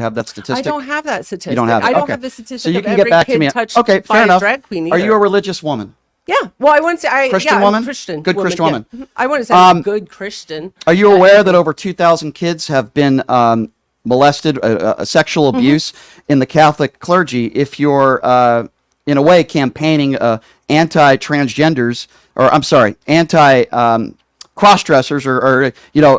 have that statistic? I don't have that statistic. You don't have it. I don't Okay. have the statistic So you of can every get back to kid me. touched Okay, by fair a enough. drag queen Are either. you a religious woman? Yeah. Well, I wouldn't say Christian woman? Christian Good Christian woman. Yeah. I wouldn't say I'm a good Christian. Are you aware that over 2,000 kids have been molested, sexual abuse in the Catholic clergy? If you're, in a way, campaigning anti-transgenders, or I'm sorry, cross-dressers or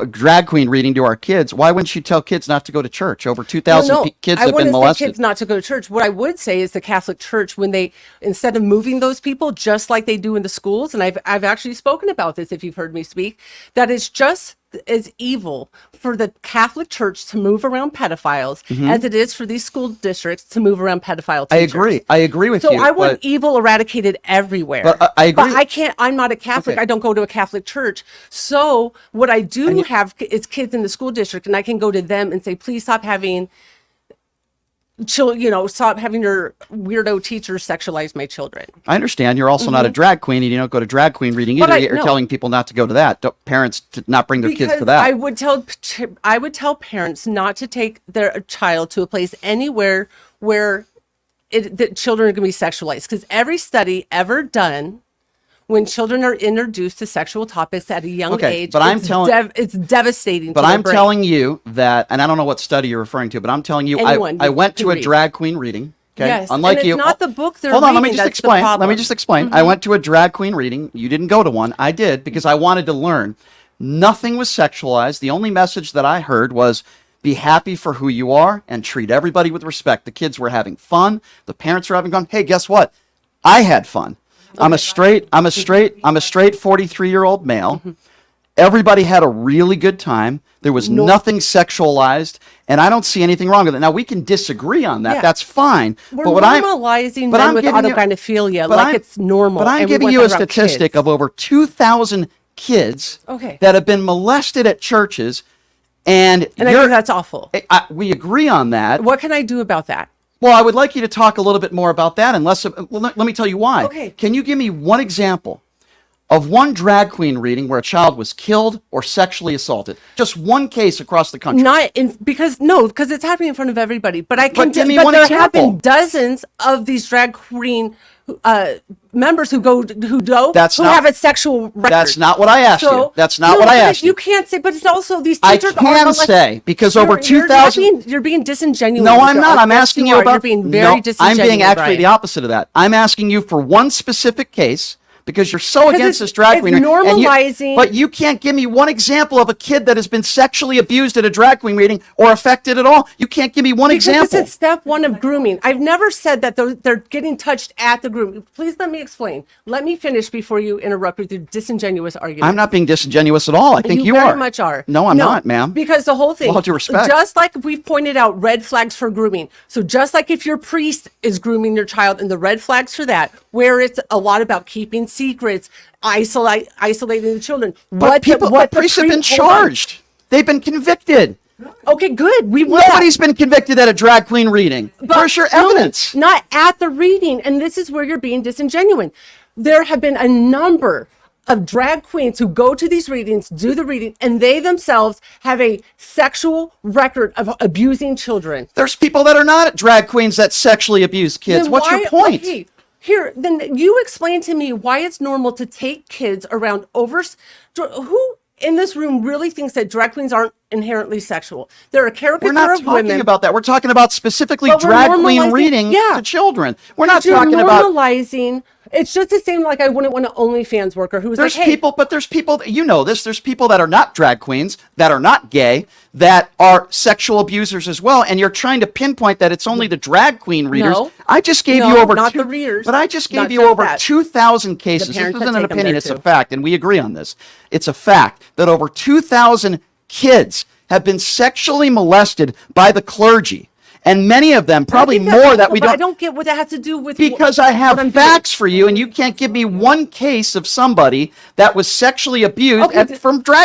drag queen reading to our kids, why wouldn't you tell kids not to go to church? Over 2,000 kids have been molested. I wouldn't say kids not to go to church. What I would say is the Catholic Church, when they, instead of moving those people just like they do in the schools, and I've actually spoken about this if you've heard me speak, that it's just as evil for the Catholic Church to move around pedophiles as it is for these school districts to move around pedophile teachers. I agree with you. you. So I want evil eradicated everywhere. But I agree. But I can't, I'm not a Catholic. Okay. I don't go to a Catholic church. So what I do have is kids in the school district, and I can go to them and say, please stop having stop having your weirdo teachers sexualize my children. I understand. You're also not a drag queen, and you don't go to drag queen reading either. You're telling people not to go to that. Parents to not bring their kids to that. I would tell parents not to take their child to a place anywhere where the children are going to be sexualized. Because every study ever done, when children are introduced to sexual topics at a young age, but it's devastating. But I'm telling you that, and I don't know what study you're referring to, but I'm telling you, I went to a drag queen reading. Okay, yes, unlike and you. It's not the book they're hold on, reading. let me just explain. Let me just explain. I went to a drag queen reading. You didn't go to one. I did because I wanted to learn. Nothing was sexualized. The only message that I heard was, be happy for who you are and treat everybody with respect. The kids were having fun. The parents were having fun. Hey, guess what? I had fun. I'm a straight 43-year-old male. Everybody had a really good time. There was nothing sexualized, and I don't see anything wrong with it. Now, we can disagree on that. Yeah. That's fine. We're normalizing men with autogynephilia like it's normal. But I'm giving you a statistic of over 2,000 kids that have been molested at churches, and I think that's awful. We agree on that. What can I do about that? Well, I would like you to talk a little bit more about that, let me tell you why. Okay. Can you give me one example of one drag queen reading where a child was killed or sexually assaulted? Just one case across the country. Because it's happening in front of everybody. But I can. Give me one example. Have been dozens of these drag queen members who have a sexual record. That's not what I asked you. That's not what I asked you. You can't say, but it's also these teachers. I can say, because over 2,000. You're being disingenuous. No, I'm not. I'm asking you about. You're being very disingenuous. I'm being actually the opposite of that. I'm asking you for one specific case, because you're so against this drag queen. It's normalizing. But you can't give me one example of a kid that has been sexually abused at a drag queen reading or affected at all. You can't give me one example. Because it's step one of grooming. I've never said that they're getting touched at the grooming. Please let me explain. Let me finish before you interrupt with your disingenuous argument. I'm not being disingenuous at all. I think you are. You very much are. No, I'm not, ma'am. Because the whole thing, with all due respect, just like we've pointed out, red flags for grooming. So just like if your priest is grooming your child and the red flags for that, where it's a lot about keeping secrets, isolating the children. But priests have been charged. They've been convicted. Okay, good. Nobody's been convicted at a drag queen reading. Where's your evidence? Not at the reading. And this is where you're being disingenuous. There have been a number of drag queens who go to these readings, do the reading, and they themselves have a sexual record of abusing children. There's people that are not drag queens that sexually abuse kids. What's your point? Okay. Here, then you explain to me why it's normal to take kids around who in this room really thinks that drag queens aren't inherently sexual? They're a caricature of women. We're not talking about that. We're talking about specifically drag queen reading to children. We're not talking about normalizing. It's just the same like I wouldn't want an OnlyFans worker who's there's people you know this. There's people that are not drag queens, that are not gay, that are sexual abusers as well. And you're trying to pinpoint that it's only the drag queen readers. No, I just gave you over not the readers. But I just gave you over 2,000 cases. This isn't an opinion, it's a fact, and we agree on this. It's a fact that over 2,000 kids have been sexually molested by the clergy. And many of them, probably more that we don't. I don't get what that has to do with. Because I have facts for you, and you can't give me one case of somebody that was sexually abused from drag.